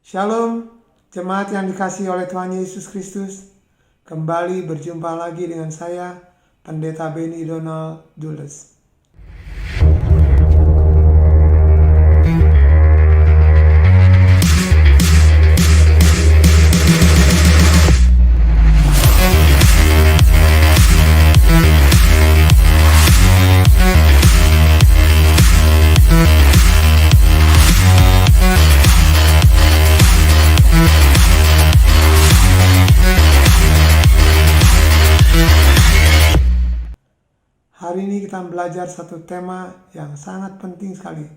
Shalom, jemaat yang dikasihi oleh Tuhan Yesus Kristus. Kembali berjumpa lagi dengan saya, Pendeta Benny Donald Dulles. Hari ini kita belajar satu tema yang sangat penting sekali.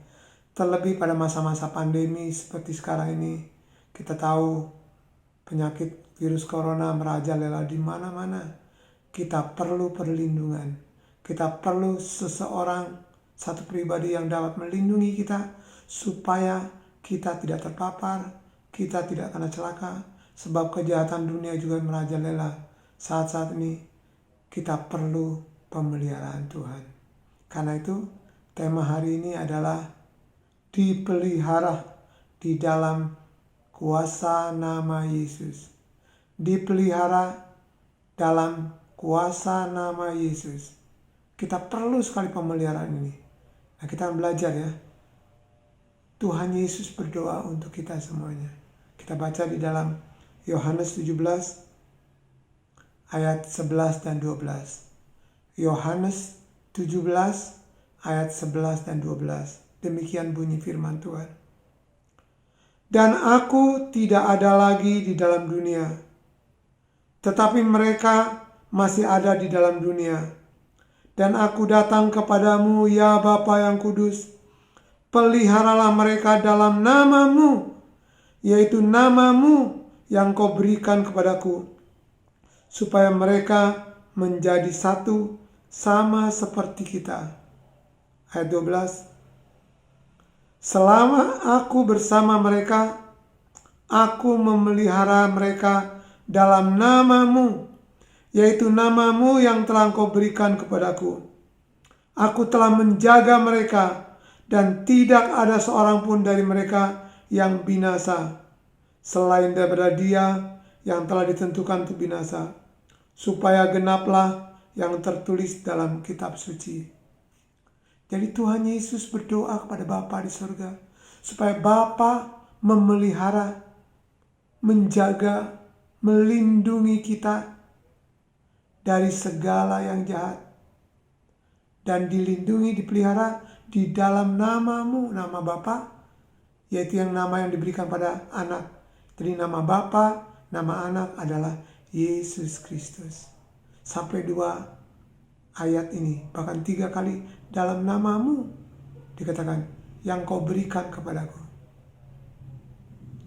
Terlebih pada masa-masa pandemi seperti sekarang ini, kita tahu penyakit virus corona merajalela di mana-mana. Kita perlu perlindungan. Kita perlu seseorang, satu pribadi yang dapat melindungi kita supaya kita tidak terpapar, kita tidak kena celaka, sebab kejahatan dunia juga merajalela. Saat-saat ini kita perlu pemeliharaan Tuhan. Karena itu, tema hari ini adalah dipelihara di dalam kuasa nama Yesus. Dipelihara dalam kuasa nama Yesus. Kita perlu sekali pemeliharaan ini. Nah, kita belajar ya. Tuhan Yesus berdoa untuk kita semuanya. Kita baca di dalam Yohanes 17 ayat 11 dan 12. Yohanes 17 ayat 11 dan 12. Demikian bunyi firman Tuhan. Dan aku tidak ada lagi di dalam dunia, tetapi mereka masih ada di dalam dunia. Dan aku datang kepadamu, ya Bapa yang kudus, peliharalah mereka dalam namamu, yaitu namamu yang kau berikan kepadaku, supaya mereka menjadi satu sama seperti kita. Ayat 12. Selama aku bersama mereka, aku memelihara mereka dalam namamu, yaitu namamu yang telah Engkau berikan kepadaku. Aku telah menjaga mereka, dan tidak ada seorang pun dari mereka yang binasa, selain daripada dia yang telah ditentukan untuk binasa, supaya genaplah yang tertulis dalam kitab suci. Jadi Tuhan Yesus berdoa kepada Bapa di surga, supaya Bapa memelihara, menjaga, melindungi kita dari segala yang jahat. Dan dilindungi, dipelihara di dalam namamu, nama Bapa, yaitu yang nama yang diberikan pada anak. Jadi nama Bapa, nama anak adalah Yesus Kristus. Sampai 2 ayat ini, bahkan 3 kali dalam namamu dikatakan yang kau berikan kepadaku.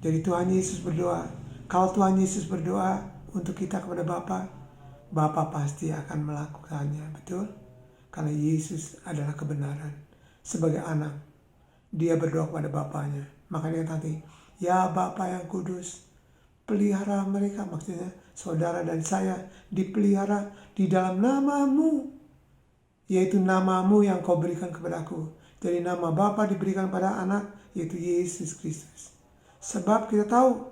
Jadi Tuhan Yesus berdoa. Kalau Tuhan Yesus berdoa untuk kita kepada Bapa, Bapa pasti akan melakukannya, betul? Karena Yesus adalah kebenaran. Sebagai anak, dia berdoa kepada Bapanya. Makanya nanti, ya Bapa yang kudus, pelihara mereka, maksudnya saudara dan saya dipelihara di dalam namamu, yaitu namamu yang kau berikan kepadaku. Jadi nama Bapa diberikan pada anak, yaitu Yesus Kristus. Sebab kita tahu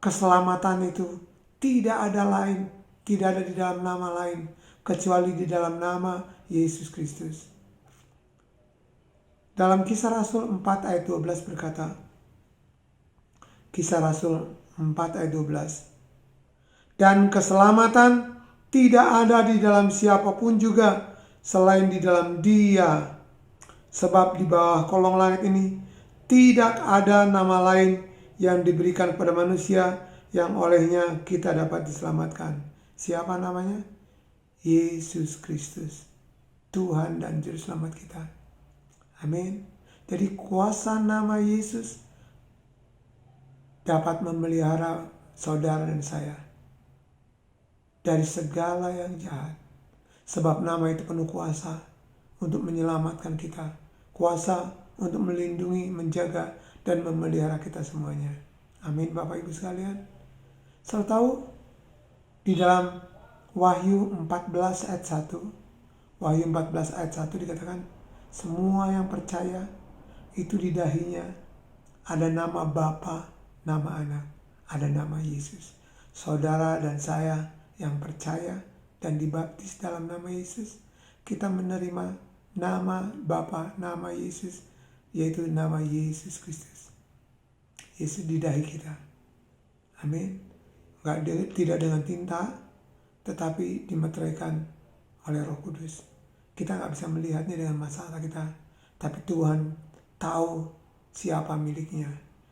keselamatan itu tidak ada lain, tidak ada di dalam nama lain, kecuali di dalam nama Yesus Kristus. Dalam Kisah Rasul 4 ayat 12 berkata, Kisah Rasul 4 ayat 12. Dan keselamatan tidak ada di dalam siapapun juga selain di dalam Dia. Sebab di bawah kolong langit ini tidak ada nama lain yang diberikan kepada manusia yang olehnya kita dapat diselamatkan. Siapa namanya? Yesus Kristus, Tuhan dan Juru Selamat kita. Amin. Jadi kuasa nama Yesus dapat memelihara saudara dan saya dari segala yang jahat. Sebab nama itu penuh kuasa untuk menyelamatkan kita. Kuasa untuk melindungi, menjaga, dan memelihara kita semuanya. Amin Bapak Ibu sekalian. Saudara tahu di dalam Wahyu 14 ayat 1, Wahyu 14 ayat 1 dikatakan, semua yang percaya itu di dahinya Ada nama Bapa, nama Anak, ada nama Yesus. Saudara dan saya yang percaya dan dibaptis dalam nama Yesus, kita menerima nama Bapa, nama Yesus, yaitu nama Yesus Kristus. Yesus di dahi kita. Amin. Tidak dengan tinta, tetapi dimeteraikan oleh Roh Kudus. Kita nggak bisa melihatnya dengan mata kita, tapi Tuhan tahu siapa miliknya.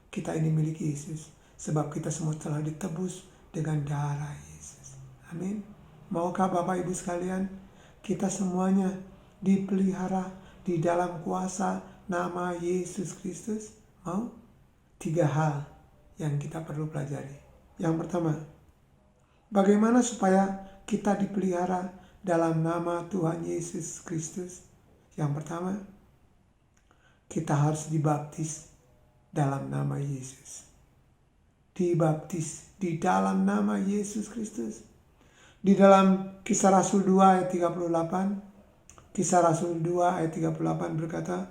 Kita ini milik Yesus, sebab kita semua telah ditebus dengan darah Yesus. Amin. Maukah Bapak Ibu sekalian, kita semuanya dipelihara di dalam kuasa nama Yesus Kristus? Mau? 3 hal yang kita perlu pelajari. Yang pertama, bagaimana supaya kita dipelihara dalam nama Tuhan Yesus Kristus? Yang pertama, kita harus dibaptis dalam nama Yesus. Dibaptis di dalam nama Yesus Kristus. Di dalam Kisah Rasul 2 ayat 38, Kisah Rasul 2 ayat 38 berkata,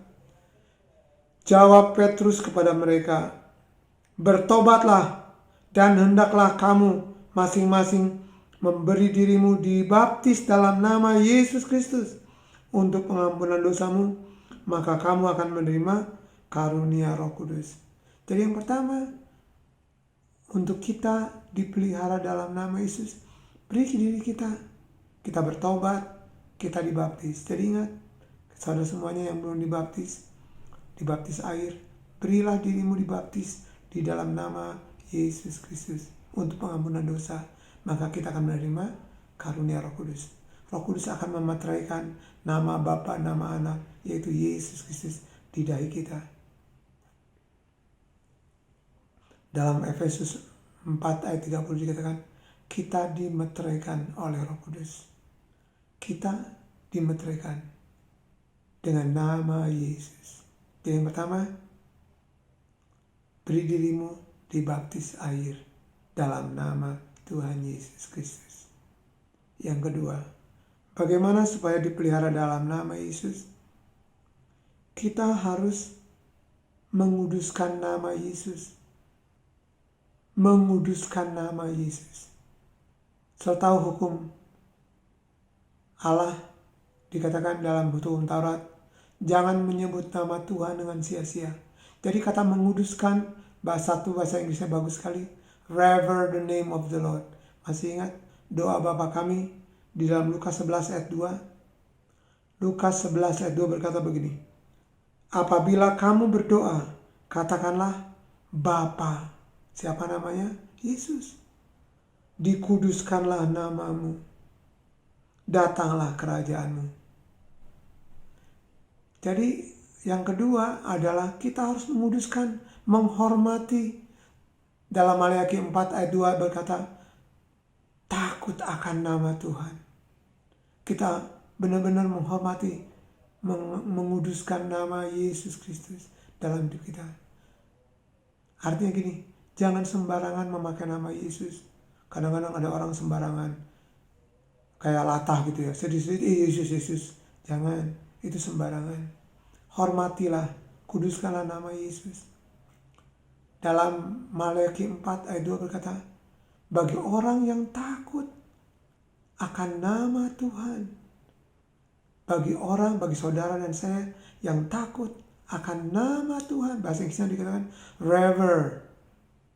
jawab Petrus kepada mereka, bertobatlah dan hendaklah kamu masing-masing memberi dirimu dibaptis dalam nama Yesus Kristus untuk pengampunan dosamu, maka kamu akan menerima karunia Roh Kudus. Jadi yang pertama, untuk kita dipelihara dalam nama Yesus, beri diri kita bertobat, kita dibaptis. Jadi ingat, saudara semuanya yang belum dibaptis air, berilah dirimu dibaptis di dalam nama Yesus Kristus untuk pengampunan dosa, maka kita akan menerima karunia Roh Kudus. Roh Kudus akan memeteraikan nama Bapa, nama Anak, yaitu Yesus Kristus di dahi kita. Dalam Efesus 4 ayat 30 dikatakan, kita dimeteraikan oleh Roh Kudus. Kita dimeteraikan dengan nama Yesus. Jadi yang pertama, beri dirimu dibaptis air dalam nama Tuhan Yesus Kristus. Yang kedua, bagaimana supaya dipelihara dalam nama Yesus? Kita harus menguduskan nama Yesus. Menguduskan nama Yesus. Setahu hukum Allah dikatakan dalam hukum Taurat, jangan menyebut nama Tuhan dengan sia-sia. Jadi kata menguduskan, bahasa Inggrisnya bagus sekali. Rever the name of the Lord. Masih ingat doa Bapa kami di dalam Lukas 11 ayat 2? Lukas 11 ayat 2 berkata begini, apabila kamu berdoa, katakanlah Bapa. Siapa namanya? Yesus. Dikuduskanlah namamu. Datanglah kerajaanmu. Jadi yang kedua adalah kita harus menguduskan, menghormati. Dalam Maleakhi 4 ayat 2 berkata, takut akan nama Tuhan. Kita benar-benar menghormati, menguduskan nama Yesus Kristus dalam hidup kita. Artinya gini, jangan sembarangan memakai nama Yesus. Kadang-kadang ada orang sembarangan, kayak latah gitu ya, sedih-sedih, Yesus. Jangan, itu sembarangan. Hormatilah, kuduskanlah nama Yesus. Dalam Maleakhi 4 ayat 2 berkata, bagi orang yang takut akan nama Tuhan, bagi saudara dan saya yang takut akan nama Tuhan, bahasa Inggrisnya dikatakan rever,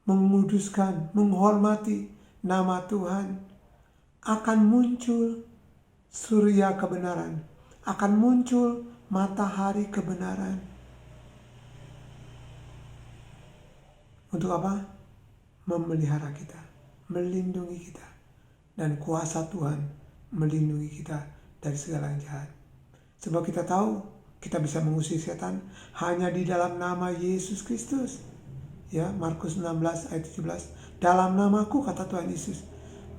menguduskan, menghormati nama Tuhan, akan muncul surya kebenaran, akan muncul matahari kebenaran. Untuk apa? Memelihara kita, melindungi kita, dan kuasa Tuhan melindungi kita dari segala yang jahat. Sebab kita tahu kita bisa mengusir setan hanya di dalam nama Yesus Kristus. Ya, Markus 16 ayat 17. Dalam namaku, kata Tuhan Yesus,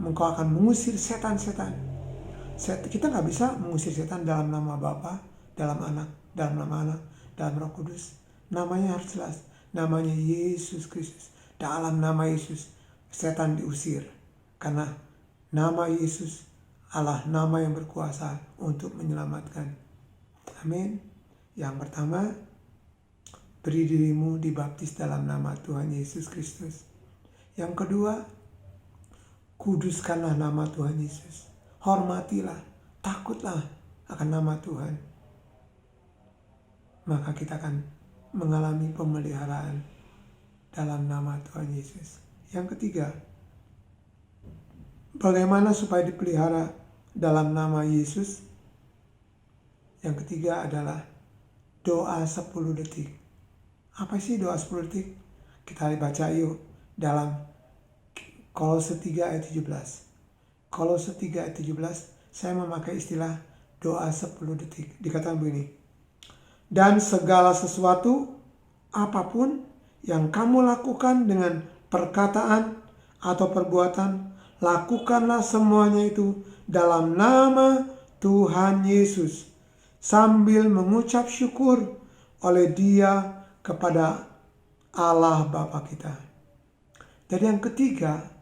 engkau akan mengusir setan-setan. Kita nggak bisa mengusir setan dalam nama Bapa, dalam Anak, dalam nama Anak, dalam Roh Kudus. Namanya harus jelas. Namanya Yesus Kristus. Dalam nama Yesus, setan diusir. Karena nama Yesus adalah nama yang berkuasa untuk menyelamatkan. Amin. Yang pertama, beri dirimu dibaptis dalam nama Tuhan Yesus Kristus. Yang kedua, kuduskanlah nama Tuhan Yesus. Hormatilah, takutlah akan nama Tuhan. Maka kita akan mengalami pemeliharaan dalam nama Tuhan Yesus. Yang ketiga, bagaimana supaya dipelihara dalam nama Yesus? Yang ketiga adalah doa 10 detik. Apa sih doa 10 detik? Kita baca yuk dalam Kolose 3 ayat 17. Kolose 3 ayat 17, saya memakai istilah doa 10 detik. Dikatakan begini, dan segala sesuatu apapun yang kamu lakukan dengan perkataan atau perbuatan, lakukanlah semuanya itu dalam nama Tuhan Yesus, sambil mengucap syukur oleh Dia kepada Allah Bapa kita. Jadi yang ketiga,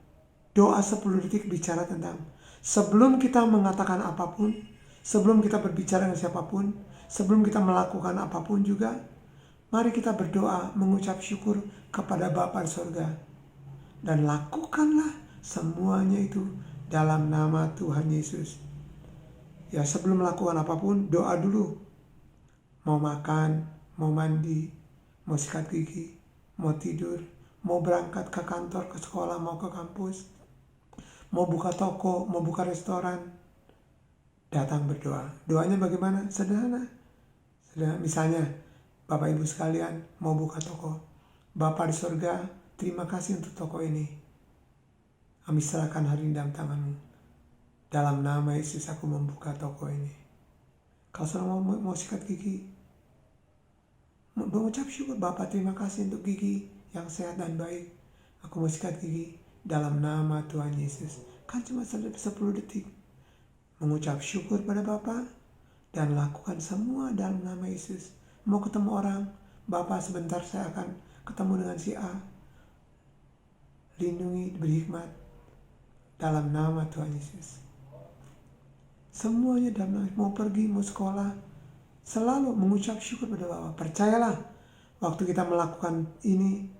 doa 10 detik bicara tentang sebelum kita mengatakan apapun, sebelum kita berbicara dengan siapapun, sebelum kita melakukan apapun juga, mari kita berdoa mengucap syukur kepada Bapa di surga. Dan lakukanlah semuanya itu dalam nama Tuhan Yesus. Ya, sebelum melakukan apapun, doa dulu. Mau makan, mau mandi, mau sikat gigi, mau tidur, mau berangkat ke kantor, ke sekolah, mau ke kampus, mau buka toko, mau buka restoran, datang berdoa. Doanya bagaimana? Sederhana. Misalnya, Bapak Ibu sekalian mau buka toko. Bapa di surga, terima kasih untuk toko ini. Kami serahkan hari ini dalam tangan-Mu. Dalam nama Yesus aku membuka toko ini. Kalau saudara mau sikat gigi, mengucap syukur, Bapak terima kasih untuk gigi yang sehat dan baik. Aku mau sikat gigi dalam nama Tuhan Yesus. Kan cuma 10 detik. Mengucap syukur pada Bapak dan lakukan semua dalam nama Yesus. Mau ketemu orang, Bapak sebentar saya akan ketemu dengan si A. Lindungi, beri hikmat dalam nama Tuhan Yesus. Semuanya dalam nama, mau pergi, mau sekolah, selalu mengucap syukur pada Bapak. Percayalah, waktu kita melakukan ini,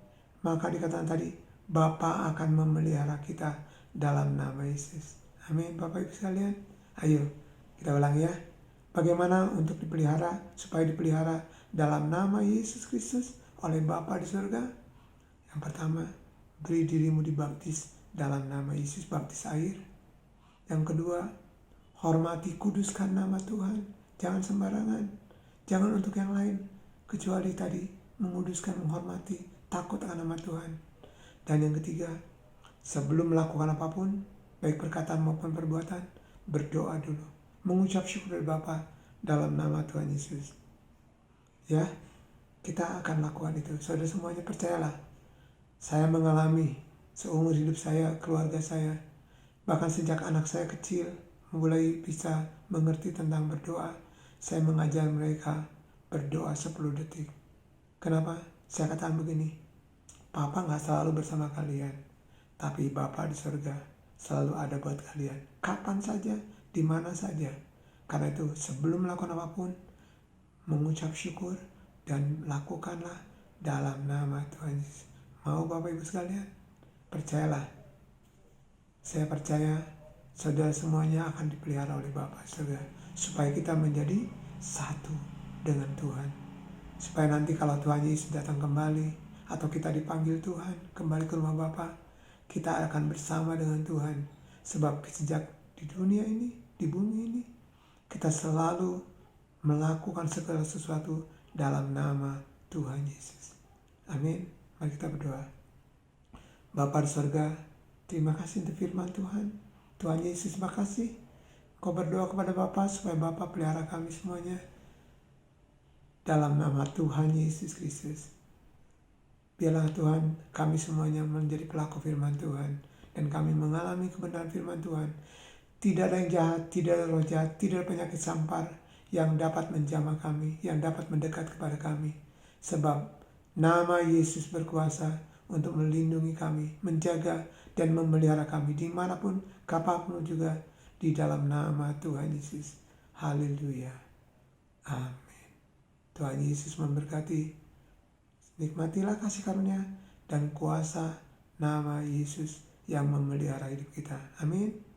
maka dikatakan tadi, Bapa akan memelihara kita dalam nama Yesus. Amin, Bapak Ibu sekalian. Ayo, kita ulang ya. Bagaimana untuk dipelihara, supaya dipelihara dalam nama Yesus Kristus oleh Bapa di surga? Yang pertama, beri dirimu dibaptis dalam nama Yesus, baptis air. Yang kedua, hormati, kuduskan nama Tuhan. Jangan sembarangan. Jangan untuk yang lain. Kecuali tadi, menguduskan, menghormati, takut akan nama Tuhan. Dan yang ketiga, sebelum melakukan apapun, baik perkataan maupun perbuatan, berdoa dulu. Mengucap syukur dari Bapa dalam nama Tuhan Yesus. Ya, kita akan lakukan itu. Saudara semuanya percayalah. Saya mengalami seumur hidup saya, keluarga saya, bahkan sejak anak saya kecil, mulai bisa mengerti tentang berdoa. Saya mengajar mereka berdoa 10 detik. Kenapa? Saya katakan begini, Papa gak selalu bersama kalian, tapi Bapa di surga selalu ada buat kalian. Kapan saja, di mana saja. Karena itu sebelum melakukan apapun, mengucap syukur dan lakukanlah dalam nama Tuhan Yesus. Mau Bapak Ibu sekalian? Percayalah. Saya percaya saudara semuanya akan dipelihara oleh Bapa surga, supaya kita menjadi satu dengan Tuhan. Supaya nanti kalau Tuhan Yesus datang kembali, atau kita dipanggil Tuhan kembali ke rumah Bapa, kita akan bersama dengan Tuhan. Sebab sejak di dunia ini, di bumi ini, kita selalu melakukan segala sesuatu dalam nama Tuhan Yesus. Amin. Mari kita berdoa. Bapa di surga, terima kasih untuk firman Tuhan. Tuhan Yesus, makasih. Kau berdoa kepada Bapa supaya Bapa pelihara kami semuanya dalam nama Tuhan Yesus Kristus. Biarlah Tuhan, kami semuanya menjadi pelaku firman Tuhan, dan kami mengalami kebenaran firman Tuhan. Tidak ada yang jahat, tidak ada roh jahat, tidak ada penyakit sampar yang dapat menjamah kami, yang dapat mendekat kepada kami. Sebab nama Yesus berkuasa untuk melindungi kami, menjaga dan memelihara kami dimanapun, kapanpun juga, di dalam nama Tuhan Yesus. Haleluya. Amin. Tuhan Yesus memberkati. Nikmatilah kasih karunia dan kuasa nama Yesus yang memelihara hidup kita. Amin.